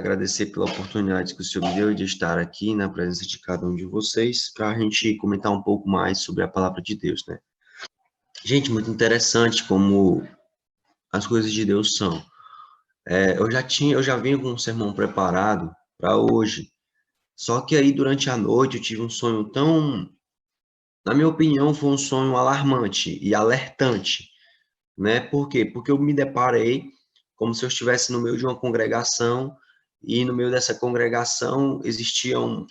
agradecer pela oportunidade que o Senhor me deu de estar aqui na presença de cada um de vocês, para a gente comentar um pouco mais sobre a palavra de Deus, né? Gente, muito interessante como as coisas de Deus são. Eu já vinha com um sermão preparado para hoje, só que aí durante a noite eu tive um sonho tão, na minha opinião, foi um sonho alarmante e alertante, né? Por quê? Porque eu me deparei como se eu estivesse no meio de uma congregação e no meio dessa congregação existiam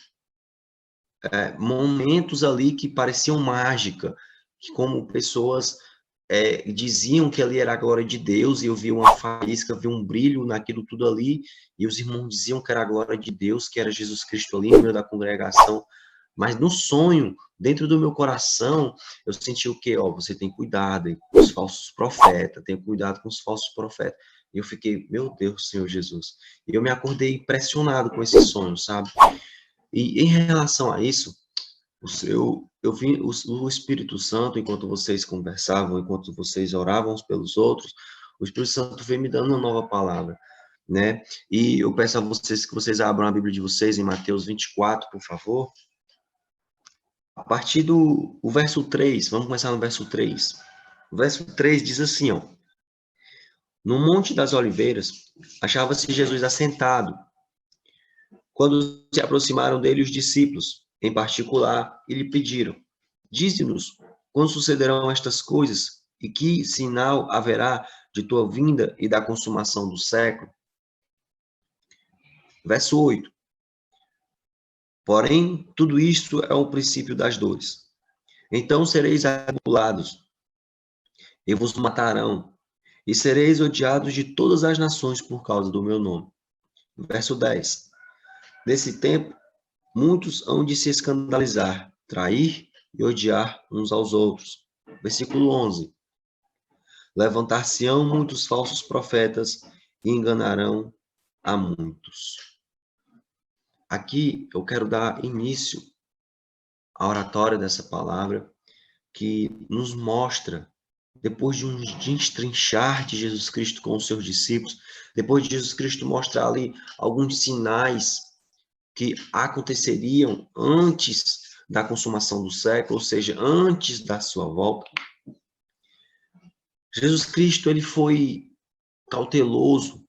momentos ali que pareciam mágica, que como pessoas diziam que ali era a glória de Deus, e eu vi uma faísca, vi um brilho naquilo tudo ali, e os irmãos diziam que era a glória de Deus, que era Jesus Cristo ali no meio da congregação, mas no sonho, dentro do meu coração, eu senti o quê? Ó, você tem cuidado com os falsos profetas, tem cuidado com os falsos profetas. E eu fiquei, meu Deus, Senhor Jesus. E eu me acordei impressionado com esse sonho, sabe? E em relação a isso, eu vi o Espírito Santo, enquanto vocês conversavam, enquanto vocês oravam uns pelos outros, o Espírito Santo veio me dando uma nova palavra, né? E eu peço a vocês que vocês abram a Bíblia de vocês em Mateus 24, por favor. A partir do verso 3, vamos começar no verso 3. O verso 3 diz assim, ó: No Monte das Oliveiras, achava-se Jesus assentado. Quando se aproximaram dele os discípulos, em particular, e lhe pediram: Dize-nos, quando sucederão estas coisas, e que sinal haverá de tua vinda e da consumação do século? Verso 8. Porém, tudo isto é o princípio das dores. Então sereis atribulados, e vos matarão, e sereis odiados de todas as nações por causa do meu nome. Verso 10. Nesse tempo, muitos hão de se escandalizar, trair e odiar uns aos outros. Versículo 11. Levantar-se-ão muitos falsos profetas e enganarão a muitos. Aqui eu quero dar início à oratória dessa palavra, que nos mostra, depois de um destrinchar de Jesus Cristo com os seus discípulos, depois de Jesus Cristo mostrar ali alguns sinais que aconteceriam antes da consumação do século, ou seja, antes da sua volta, Jesus Cristo ele foi cauteloso,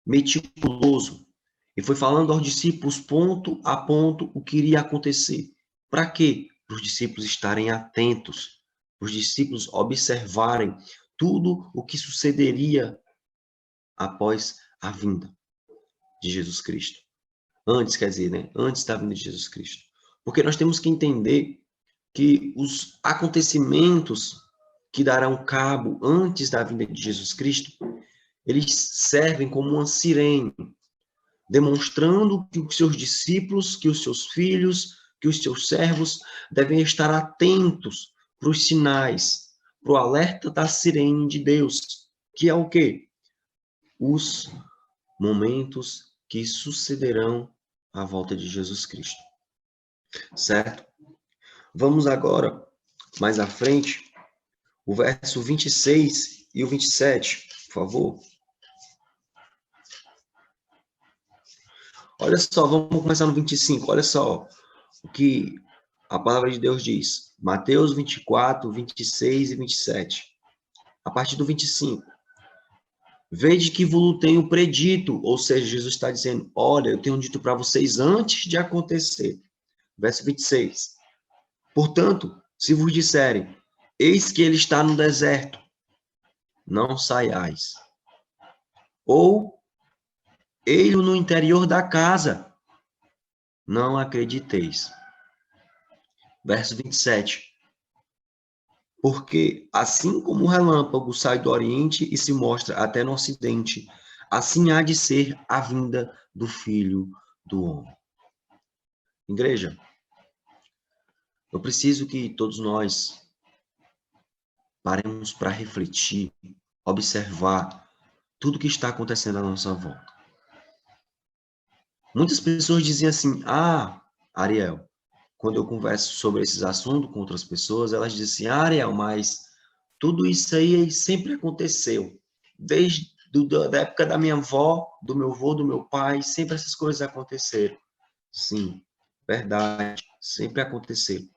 meticuloso, e foi falando aos discípulos ponto a ponto o que iria acontecer. Para quê? Para os discípulos estarem atentos, para os discípulos observarem tudo o que sucederia após a vinda de Jesus Cristo. Antes, quer dizer, né? Antes da vinda de Jesus Cristo. Porque nós temos que entender que os acontecimentos que darão cabo antes da vinda de Jesus Cristo, eles servem como uma sirene, demonstrando que os seus discípulos, que os seus filhos, que os seus servos devem estar atentos para os sinais, para o alerta da sirene de Deus, que é o quê? Os momentos que sucederão à volta de Jesus Cristo. Certo? Vamos agora, mais à frente, o verso 26 e o 27, por favor. Olha só, vamos começar no 25. Olha só o que a palavra de Deus diz. Mateus 24, 26 e 27. A partir do 25. Vede que vos tenho predito, ou seja, Jesus está dizendo, olha, eu tenho dito para vocês antes de acontecer. Verso 26. Portanto, se vos disserem, eis que ele está no deserto, não saiais. Ou, ei-lo no interior da casa, não acrediteis. Verso 27. Porque assim como o relâmpago sai do oriente e se mostra até no ocidente, assim há de ser a vinda do Filho do Homem. Igreja, eu preciso que todos nós paremos para refletir, observar tudo que está acontecendo à nossa volta. Muitas pessoas dizem assim, Ariel, quando eu converso sobre esses assuntos com outras pessoas, elas dizem assim, Ariel, mas tudo isso aí sempre aconteceu, desde Da época da minha avó, do meu avô, do meu pai, sempre essas coisas aconteceram. Sim, verdade, sempre aconteceram.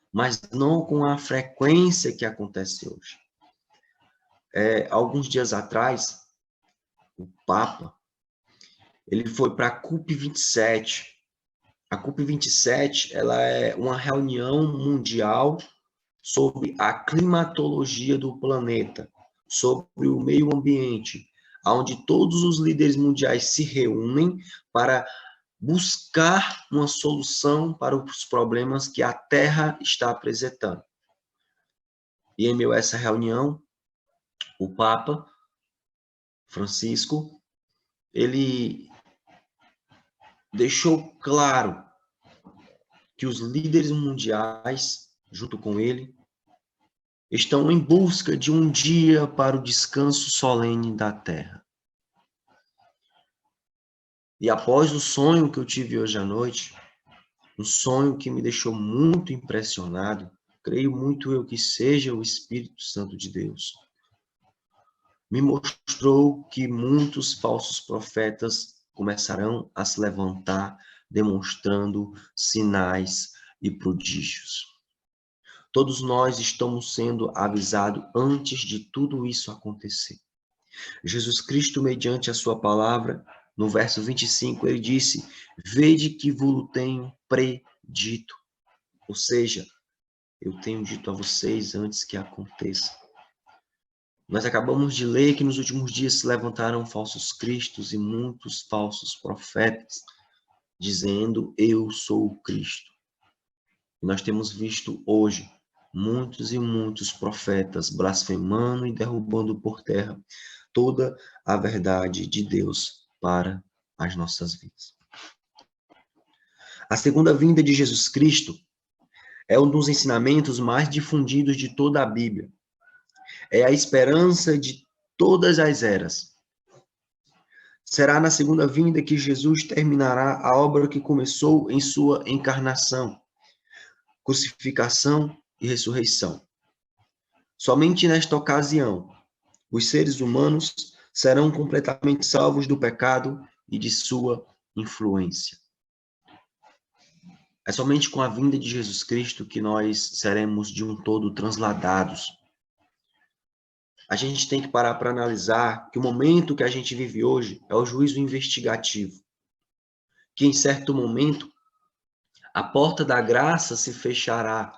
Mas não com a frequência que acontece hoje. Alguns dias atrás, o Papa, ele foi para a COP27. A COP27, ela é uma reunião mundial sobre a climatologia do planeta, sobre o meio ambiente, onde todos os líderes mundiais se reúnem para buscar uma solução para os problemas que a Terra está apresentando. E em meio a essa reunião, o Papa Francisco, ele deixou claro que os líderes mundiais, junto com ele, estão em busca de um dia para o descanso solene da Terra. E após o sonho que eu tive hoje à noite, um sonho que me deixou muito impressionado, creio muito eu que seja o Espírito Santo de Deus, me mostrou que muitos falsos profetas começarão a se levantar, demonstrando sinais e prodígios. Todos nós estamos sendo avisados antes de tudo isso acontecer. Jesus Cristo, mediante a sua palavra, no verso 25, ele disse: vede que vos tenho predito. Ou seja, eu tenho dito a vocês antes que aconteça. Nós acabamos de ler que nos últimos dias se levantaram falsos cristos e muitos falsos profetas, dizendo: eu sou o Cristo. E nós temos visto hoje muitos e muitos profetas blasfemando e derrubando por terra toda a verdade de Deus para as nossas vidas. A segunda vinda de Jesus Cristo é um dos ensinamentos mais difundidos de toda a Bíblia. É a esperança de todas as eras. Será na segunda vinda que Jesus terminará a obra que começou em sua encarnação, crucificação e ressurreição. Somente nesta ocasião, os seres humanos serão completamente salvos do pecado e de sua influência. É somente com a vinda de Jesus Cristo que nós seremos de um todo transladados. A gente tem que parar para analisar que o momento que a gente vive hoje é o juízo investigativo. Que em certo momento, a porta da graça se fechará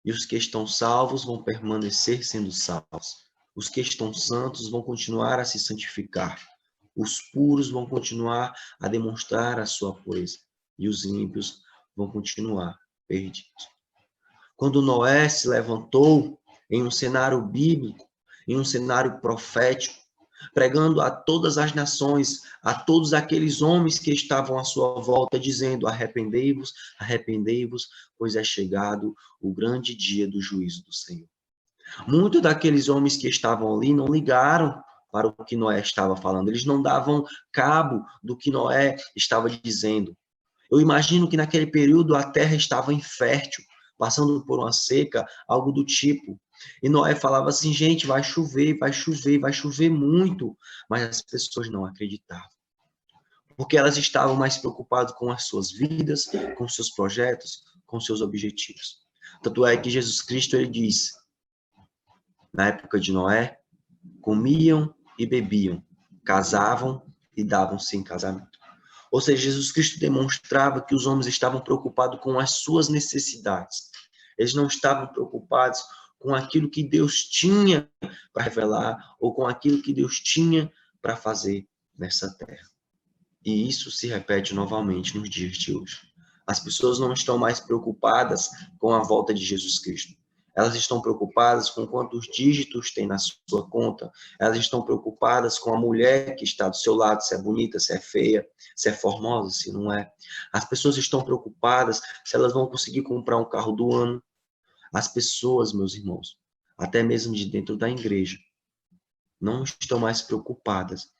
e os que estão salvos vão permanecer sendo salvos. Os que estão santos vão continuar a se santificar. Os puros vão continuar a demonstrar a sua pureza. E os ímpios vão continuar perdidos. Quando Noé se levantou em um cenário bíblico, em um cenário profético, pregando a todas as nações, a todos aqueles homens que estavam à sua volta, dizendo: arrependei-vos, arrependei-vos, pois é chegado o grande dia do juízo do Senhor. Muitos daqueles homens que estavam ali não ligaram para o que Noé estava falando, eles não davam cabo do que Noé estava dizendo. Eu imagino que naquele período a terra estava infértil, passando por uma seca, algo do tipo. E Noé falava assim: gente, vai chover, vai chover, vai chover muito. Mas as pessoas não acreditavam. Porque elas estavam mais preocupadas com as suas vidas, com seus projetos, com seus objetivos. Tanto é que Jesus Cristo, ele disse, na época de Noé, comiam e bebiam, casavam e davam-se em casamento. Ou seja, Jesus Cristo demonstrava que os homens estavam preocupados com as suas necessidades. Eles não estavam preocupados com aquilo que Deus tinha para revelar ou com aquilo que Deus tinha para fazer nessa terra. E isso se repete novamente nos dias de hoje. As pessoas não estão mais preocupadas com a volta de Jesus Cristo. Elas estão preocupadas com quantos dígitos tem na sua conta. Elas estão preocupadas com a mulher que está do seu lado, se é bonita, se é feia, se é formosa, se não é. As pessoas estão preocupadas se elas vão conseguir comprar um carro do ano. As pessoas, meus irmãos, até mesmo de dentro da igreja, não estão mais preocupadas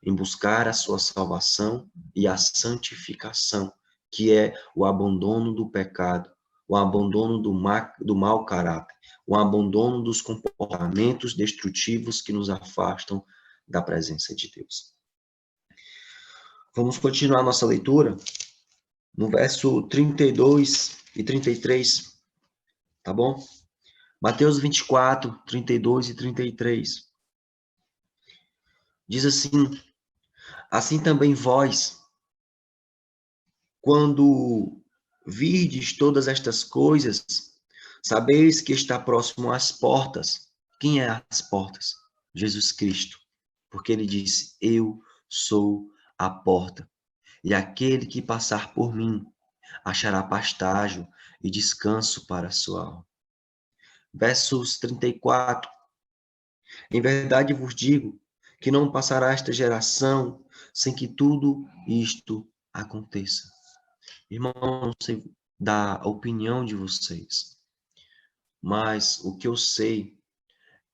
em buscar a sua salvação e a santificação, que é o abandono do pecado, o abandono do mau caráter, o abandono dos comportamentos destrutivos que nos afastam da presença de Deus. Vamos continuar nossa leitura no verso 32 e 33, tá bom? Mateus 24, 32 e 33. Diz assim: assim também vós, quando virdes todas estas coisas, sabeis que está próximo às portas. Quem é as portas? Jesus Cristo. Porque ele disse: eu sou a porta. E aquele que passar por mim achará pastágio e descanso para a sua alma. Versos 34. Em verdade vos digo que não passará esta geração sem que tudo isto aconteça. Irmão, não sei da opinião de vocês, mas o que eu sei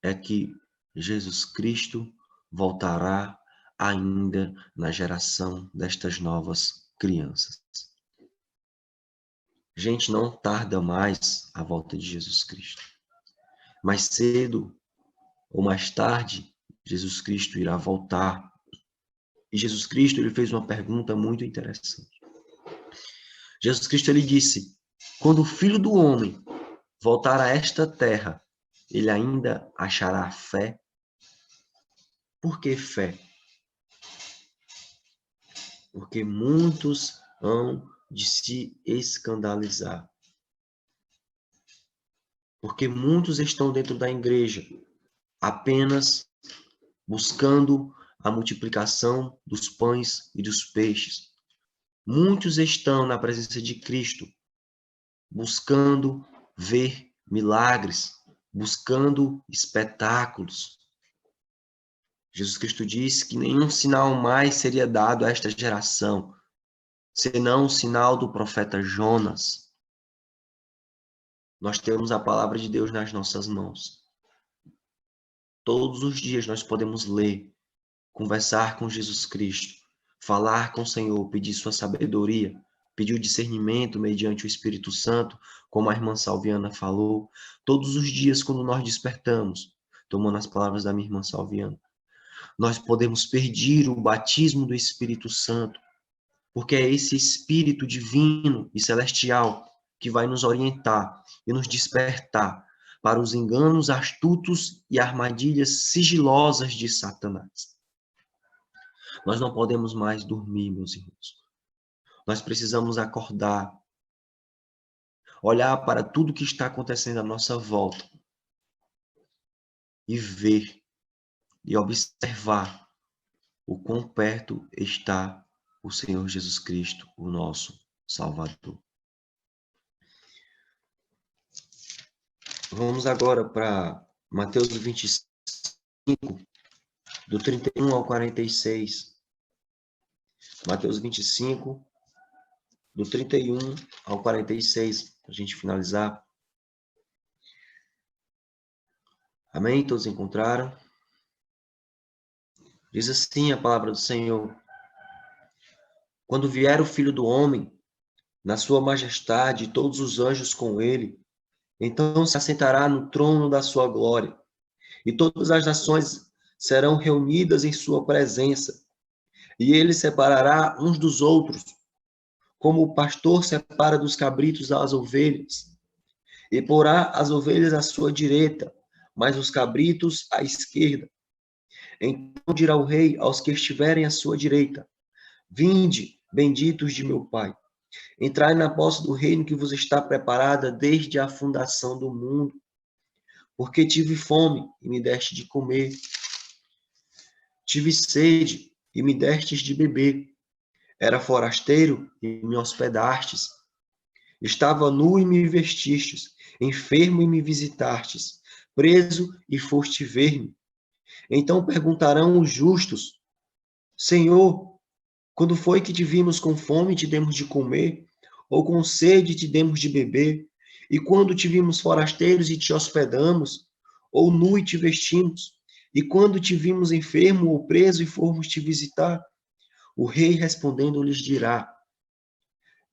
é que Jesus Cristo voltará ainda na geração destas novas crianças. Gente, não tarda mais a volta de Jesus Cristo. Mais cedo ou mais tarde, Jesus Cristo irá voltar. E Jesus Cristo, ele fez uma pergunta muito interessante. Jesus Cristo, ele disse: quando o Filho do Homem voltar a esta terra, ele ainda achará fé? Por que fé? Porque muitos hão de se escandalizar. Porque muitos estão dentro da igreja apenas buscando a multiplicação dos pães e dos peixes. Muitos estão na presença de Cristo buscando ver milagres, buscando espetáculos. Jesus Cristo disse que nenhum sinal mais seria dado a esta geração, senão o sinal do profeta Jonas. Nós temos a palavra de Deus nas nossas mãos. Todos os dias nós podemos ler, conversar com Jesus Cristo, falar com o Senhor, pedir sua sabedoria, pedir o discernimento mediante o Espírito Santo, como a irmã Salviana falou. Todos os dias, quando nós despertamos, tomando as palavras da minha irmã Salviana, nós podemos pedir o batismo do Espírito Santo, porque é esse Espírito divino e celestial que vai nos orientar e nos despertar para os enganos astutos e armadilhas sigilosas de Satanás. Nós não podemos mais dormir, meus irmãos. Nós precisamos acordar, olhar para tudo que está acontecendo à nossa volta e ver e observar o quão perto está o Senhor Jesus Cristo, o nosso Salvador. Vamos agora para Mateus 25, do 31 ao 46. Mateus 25, do 31 ao 46, para a gente finalizar. Amém? Todos encontraram? Diz assim a palavra do Senhor: quando vier o Filho do Homem, na sua majestade, e todos os anjos com ele, então se assentará no trono da sua glória, e todas as nações serão reunidas em sua presença, e ele separará uns dos outros, como o pastor separa dos cabritos as ovelhas, e porá as ovelhas à sua direita, mas os cabritos à esquerda. Então dirá o rei aos que estiverem à sua direita: vinde, benditos de meu Pai, entrai na posse do reino que vos está preparada desde a fundação do mundo. Porque tive fome e me deste de comer, tive sede e me destes de beber, era forasteiro e me hospedastes, estava nu e me vestistes, enfermo e me visitastes, preso e foste ver-me. Então perguntarão os justos: Senhor, quando foi que te vimos com fome e te demos de comer, ou com sede e te demos de beber? E quando te vimos forasteiros e te hospedamos, ou nu e te vestimos? E quando te vimos enfermo ou preso e formos te visitar? O rei respondendo lhes dirá: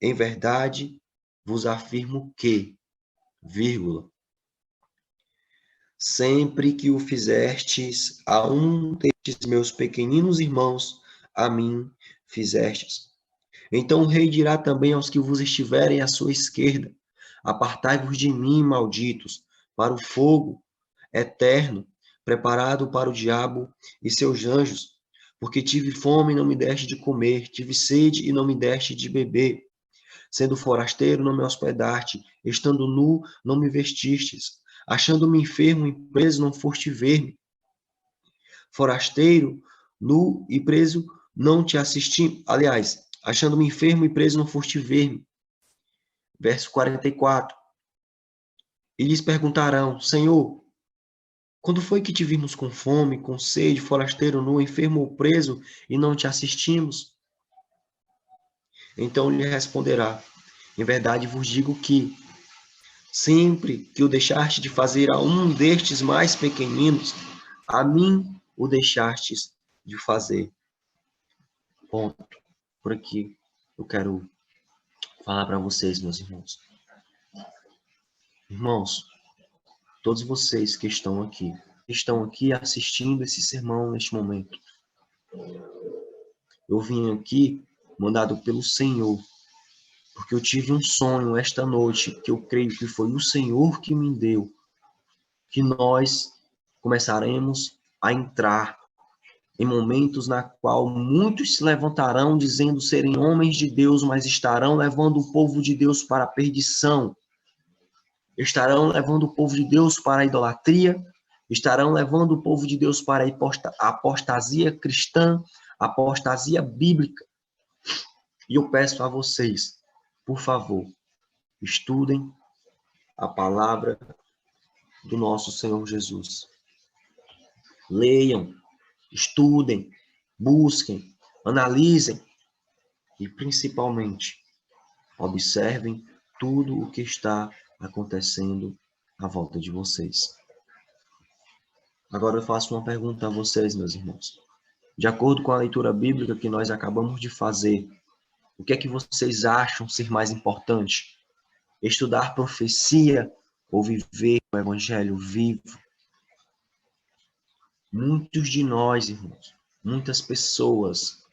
em verdade vos afirmo que, vírgula, sempre que o fizestes a um meus pequeninos irmãos, a mim fizestes. Então o rei dirá também aos que vos estiverem à sua esquerda: Apartai-vos de mim, malditos, para o fogo eterno, preparado para o diabo e seus anjos. Porque tive fome e não me deste de comer, tive sede e não me deste de beber. Sendo forasteiro, não me hospedaste, estando nu, não me vestistes. Achando-me enfermo e preso, não foste ver-me. Forasteiro, nu e preso, não te assisti. Aliás, achando-me enfermo e preso, não foste ver-me. Verso 44. E lhes perguntarão: Senhor, quando foi que te vimos com fome, com sede, forasteiro, nu, enfermo ou preso, e não te assistimos? Então lhe responderá: Em verdade vos digo que, sempre que o deixaste de fazer a um destes mais pequeninos, a mim o deixastes de fazer. Ponto. Por aqui eu quero falar para vocês, meus irmãos. Irmãos, todos vocês que estão aqui assistindo esse sermão neste momento. Eu vim aqui mandado pelo Senhor, porque eu tive um sonho esta noite, que eu creio que foi o Senhor que me deu, que nós começaremos a entrar em momentos na qual muitos se levantarão dizendo serem homens de Deus, mas estarão levando o povo de Deus para a perdição. Estarão levando o povo de Deus para a idolatria, estarão levando o povo de Deus para a apostasia cristã, a apostasia bíblica. E eu peço a vocês, por favor, estudem a palavra do nosso Senhor Jesus. Leiam, estudem, busquem, analisem e, principalmente, observem tudo o que está acontecendo à volta de vocês. Agora eu faço uma pergunta a vocês, meus irmãos. De acordo com a leitura bíblica que nós acabamos de fazer, o que é que vocês acham ser mais importante? Estudar profecia ou viver o evangelho vivo? Muitos de nós, irmãos, muitas pessoas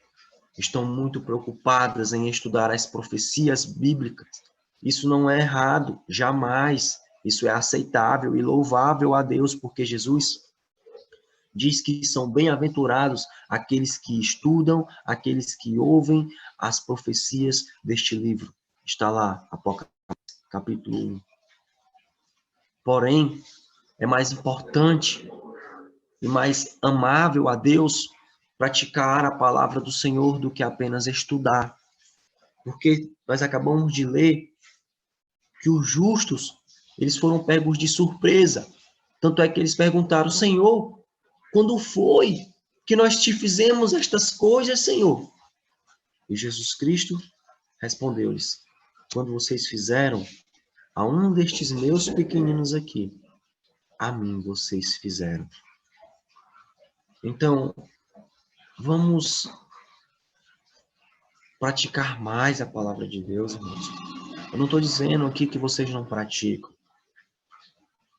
estão muito preocupadas em estudar as profecias bíblicas. Isso não é errado, jamais. Isso é aceitável e louvável a Deus, porque Jesus diz que são bem-aventurados aqueles que estudam, aqueles que ouvem as profecias deste livro. Está lá, Apocalipse, capítulo 1. Porém, é mais importante e mais amável a Deus praticar a palavra do Senhor do que apenas estudar. Porque nós acabamos de ler que os justos, eles foram pegos de surpresa. Tanto é que eles perguntaram: Senhor, quando foi que nós te fizemos estas coisas, Senhor? E Jesus Cristo respondeu-lhes: quando vocês fizeram a um destes meus pequeninos aqui, a mim vocês fizeram. Então, vamos praticar mais a palavra de Deus, irmãos. Eu não estou dizendo aqui que vocês não praticam.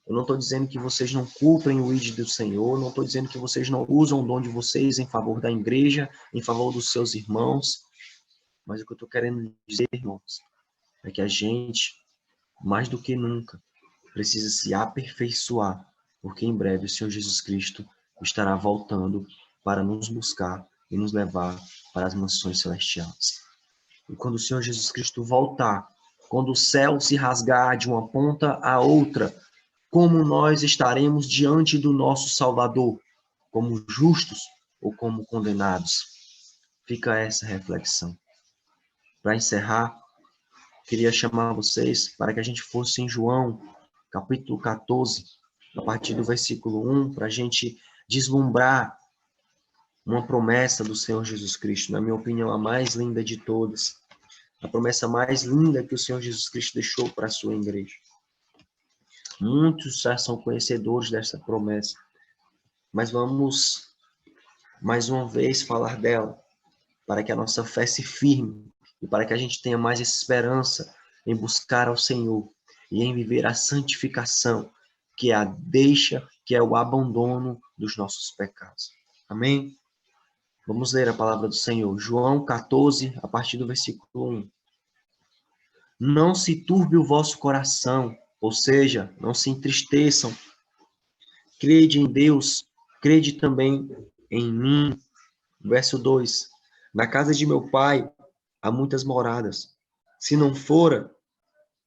Eu não estou dizendo que vocês não cumprem o ID do Senhor. Não estou dizendo que vocês não usam o dom de vocês em favor da igreja, em favor dos seus irmãos. Mas o que eu estou querendo dizer, irmãos, é que a gente, mais do que nunca, precisa se aperfeiçoar, porque em breve o Senhor Jesus Cristo estará voltando para nos buscar e nos levar para as mansões celestiais. E quando o Senhor Jesus Cristo voltar, quando o céu se rasgar de uma ponta à outra, como nós estaremos diante do nosso Salvador? Como justos ou como condenados? Fica essa reflexão. Para encerrar, queria chamar vocês para que a gente fosse em João, capítulo 14, a partir do versículo 1, para a gente deslumbrar uma promessa do Senhor Jesus Cristo, na minha opinião, a mais linda de todas. A promessa mais linda que o Senhor Jesus Cristo deixou para a sua igreja. Muitos já são conhecedores dessa promessa, mas vamos mais uma vez falar dela, para que a nossa fé se firme e para que a gente tenha mais esperança em buscar ao Senhor e em viver a santificação, que é a deixa, que é o abandono dos nossos pecados. Amém? Vamos ler a palavra do Senhor. João 14, a partir do versículo 1. Não se turbe o vosso coração, ou seja, não se entristeçam. Crede em Deus, crede também em mim. Verso 2. Na casa de meu pai há muitas moradas. Se não fora,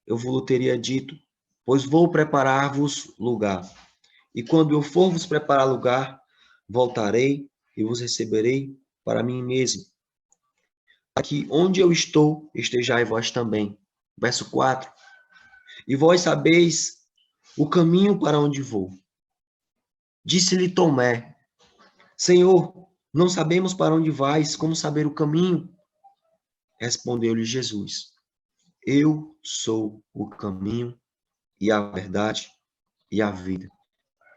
eu vos teria dito, pois vou preparar-vos lugar. E quando eu for vos preparar lugar, voltarei e vos receberei para mim mesmo. Aqui onde eu estou, estejai vós também. Verso 4. E vós sabeis o caminho para onde vou. Disse-lhe Tomé, Senhor, não sabemos para onde vais, como saber o caminho? Respondeu-lhe Jesus, eu sou o caminho e a verdade e a vida.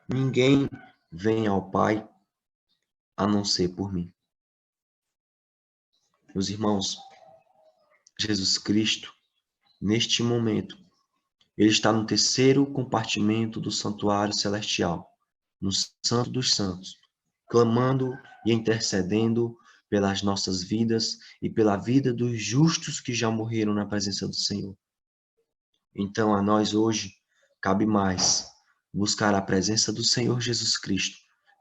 Ninguém vem ao Pai a não ser por mim. Meus irmãos, Jesus Cristo, neste momento, ele está no terceiro compartimento do santuário celestial, no Santo dos Santos, clamando e intercedendo pelas nossas vidas e pela vida dos justos que já morreram na presença do Senhor. Então, a nós hoje, cabe mais buscar a presença do Senhor Jesus Cristo,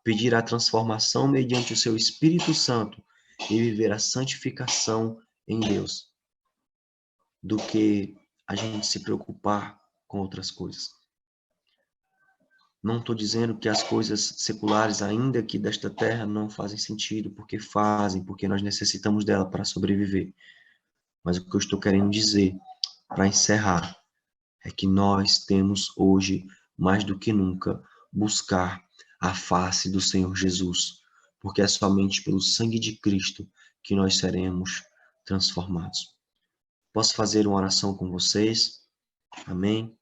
pedir a transformação mediante o seu Espírito Santo e viver a santificação em Deus, do que a gente se preocupar com outras coisas. Não estou dizendo que as coisas seculares, ainda aqui desta terra, não fazem sentido, porque fazem, porque nós necessitamos dela para sobreviver. Mas o que eu estou querendo dizer, para encerrar, é que nós temos hoje, mais do que nunca, buscar a face do Senhor Jesus, porque é somente pelo sangue de Cristo que nós seremos transformados. Posso fazer uma oração com vocês? Amém?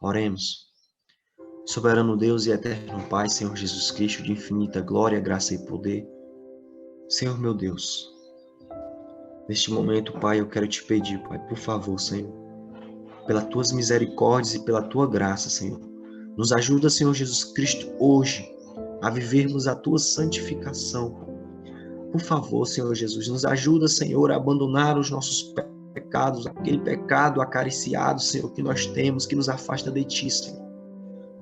Oremos. Soberano Deus e eterno Pai, Senhor Jesus Cristo, de infinita glória, graça e poder. Senhor meu Deus, neste momento, Pai, eu quero te pedir, Pai, por favor, Senhor, pelas tuas misericórdias e pela tua graça, Senhor. Nos ajuda, Senhor Jesus Cristo, hoje, a vivermos a tua santificação. Por favor, Senhor Jesus, nos ajuda, Senhor, a abandonar os nossos pecados, aquele pecado acariciado, Senhor, que nós temos, que nos afasta de ti, Senhor.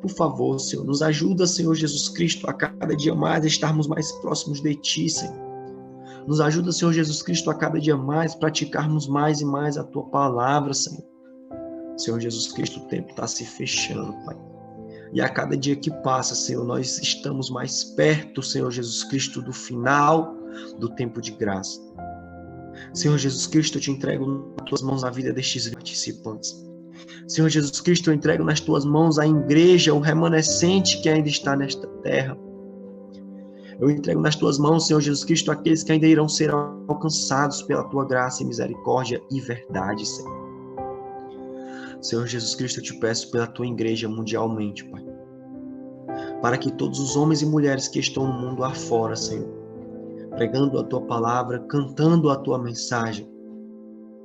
Por favor, Senhor, nos ajuda, Senhor Jesus Cristo, a cada dia mais estarmos mais próximos de ti, Senhor. Nos ajuda, Senhor Jesus Cristo, a cada dia mais praticarmos mais e mais a tua palavra, Senhor. Senhor Jesus Cristo, o tempo está se fechando, Pai. E a cada dia que passa, Senhor, nós estamos mais perto, Senhor Jesus Cristo, do final do tempo de graça. Senhor Jesus Cristo, eu te entrego nas tuas mãos a vida destes participantes. Senhor Jesus Cristo, eu entrego nas tuas mãos a igreja, o remanescente que ainda está nesta terra. Eu entrego nas tuas mãos, Senhor Jesus Cristo, aqueles que ainda irão ser alcançados pela tua graça e misericórdia e verdade, Senhor. Senhor Jesus Cristo, eu te peço pela tua igreja mundialmente, Pai, para que todos os homens e mulheres que estão no mundo afora, Senhor, pregando a tua palavra, cantando a tua mensagem,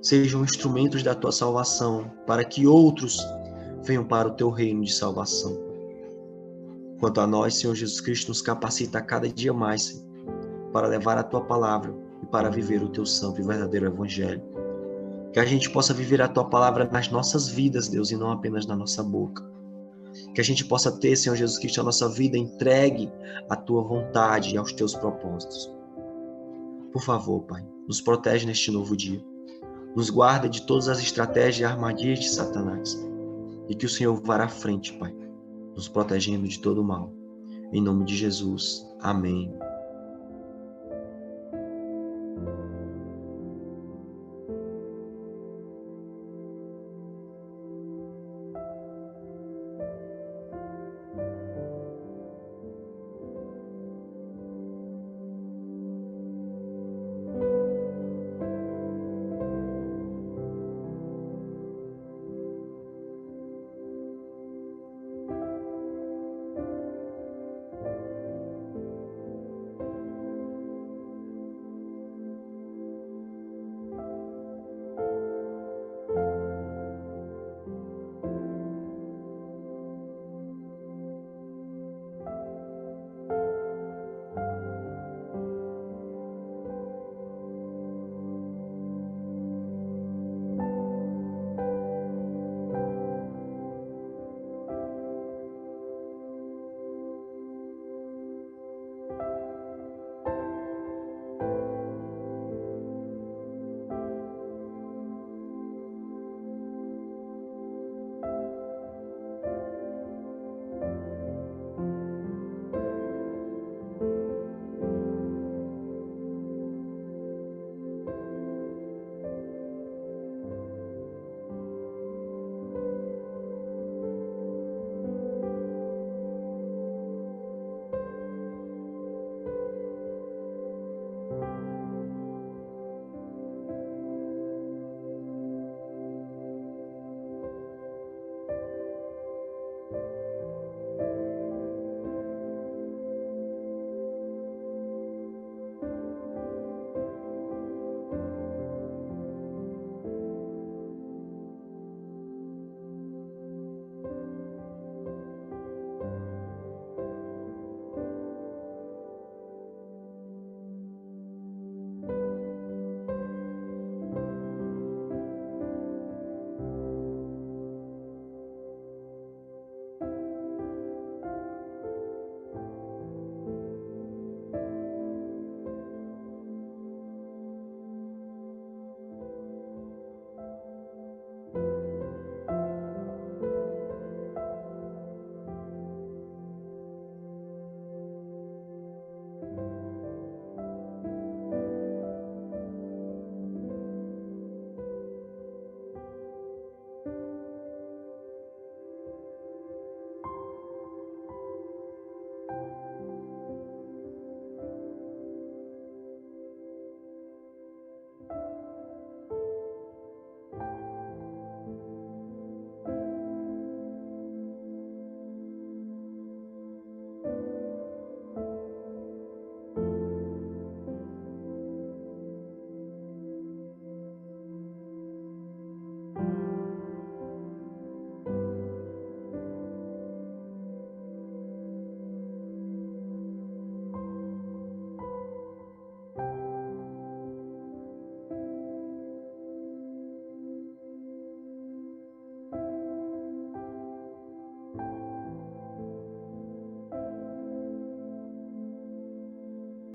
sejam instrumentos da tua salvação, para que outros venham para o teu reino de salvação. Quanto a nós, Senhor Jesus Cristo, nos capacita a cada dia mais, Senhor, para levar a tua palavra e para viver o teu santo e verdadeiro evangelho. Que a gente possa viver a tua palavra nas nossas vidas, Deus, e não apenas na nossa boca. Que a gente possa ter, Senhor Jesus Cristo, a nossa vida entregue à tua vontade e aos teus propósitos. Por favor, Pai, nos protege neste novo dia. Nos guarda de todas as estratégias e armadilhas de Satanás. E que o Senhor vá à frente, Pai, nos protegendo de todo o mal. Em nome de Jesus. Amém